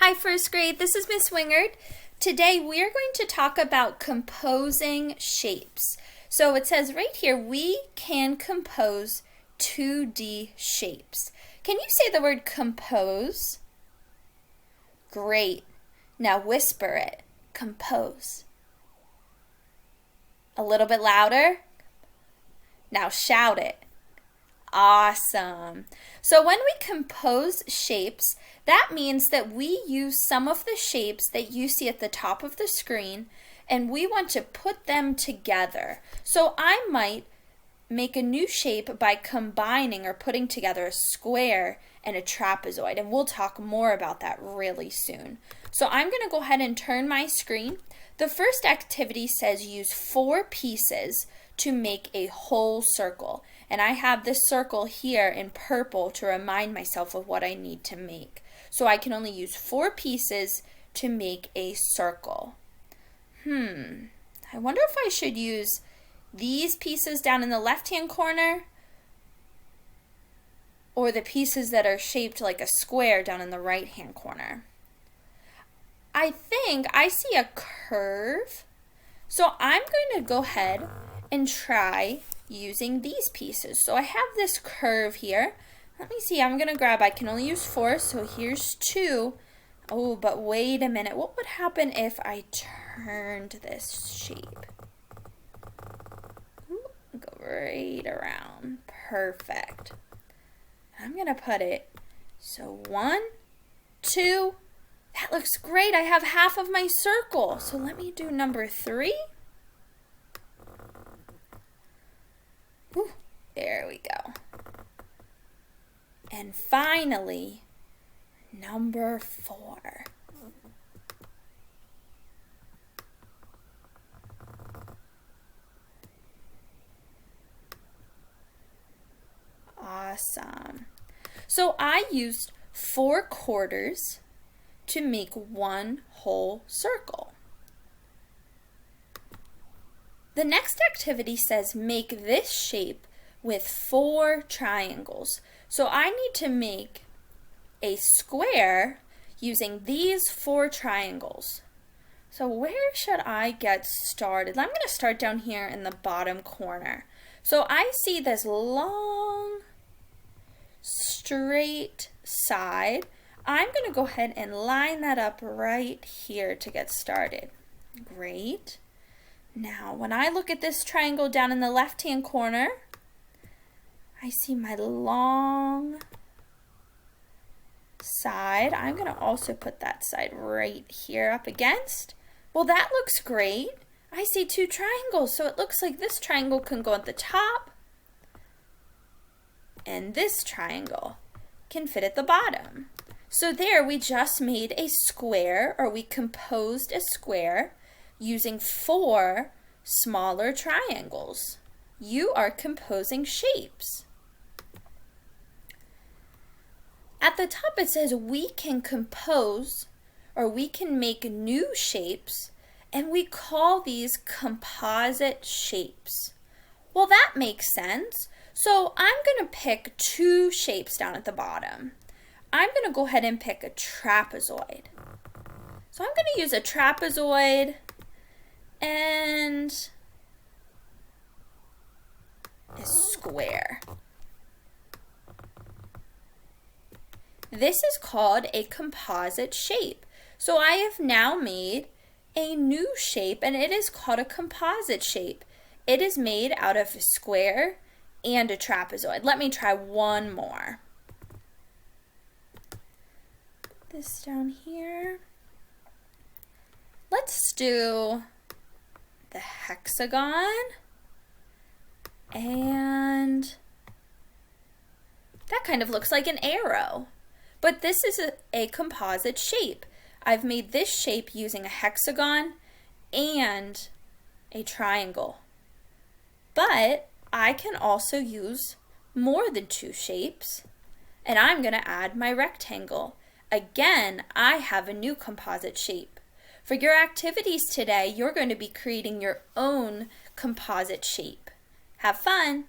Hi first grade, this is Miss Wingard. Today we are going to talk about composing shapes. So it says right here, we can compose 2D shapes. Can you say the word compose? Great. Now whisper it. Compose. A little bit louder. Now shout it. Awesome. So when we compose shapes, that means that we use some of the shapes that you see at the top of the screen and we want to put them together. So I might make a new shape by combining or putting together a square and a trapezoid, and we'll talk more about that really soon. So I'm going to go ahead and turn my screen. The first activity says use 4 pieces to make a whole circle. And I have this circle here in purple to remind myself of what I need to make. So I can only use 4 pieces to make a circle. I wonder if I should use these pieces down in the left-hand corner or the pieces that are shaped like a square down in the right-hand corner. I think I see a curve, so I'm going to go ahead and try using these pieces. So I have this curve here. Let me see, I'm going to grab, I can only use 4, so here's 2. Oh, but wait a minute. What would happen if I turned this shape? Ooh, go right around. Perfect. I'm going to put it, so 1, 2, that looks great. I have half of my circle. So let me do number 3. Ooh, there we go. And finally, number 4. Awesome. So I used 4 quarters to make one whole circle. The next activity says make this shape with 4 triangles. So I need to make a square using these 4 triangles. So where should I get started? I'm going to start down here in the bottom corner. So I see this long, straight side. I'm going to go ahead and line that up right here to get started. Great. Now, when I look at this triangle down in the left-hand corner, I see my long side. I'm going to also put that side right here up against. Well, that looks great. I see 2 triangles, so it looks like this triangle can go at the top, and this triangle can fit at the bottom. So there we just made a square, or we composed a square using 4 smaller triangles. You are composing shapes. At the top it says we can compose, or we can make new shapes, and we call these composite shapes. Well, that makes sense. So I'm going to pick 2 shapes down at the bottom. I'm going to go ahead and pick a trapezoid. So I'm going to use a trapezoid and a square. This is called a composite shape. So I have now made a new shape, and it is called a composite shape. It is made out of a square and a trapezoid. Let me try one more. Put this down here. Let's do the hexagon, and that kind of looks like an arrow. But this is a composite shape. I've made this shape using a hexagon and a triangle. But I can also use more than 2 shapes, and I'm going to add my rectangle. Again, I have a new composite shape. For your activities today, you're going to be creating your own composite shape. Have fun!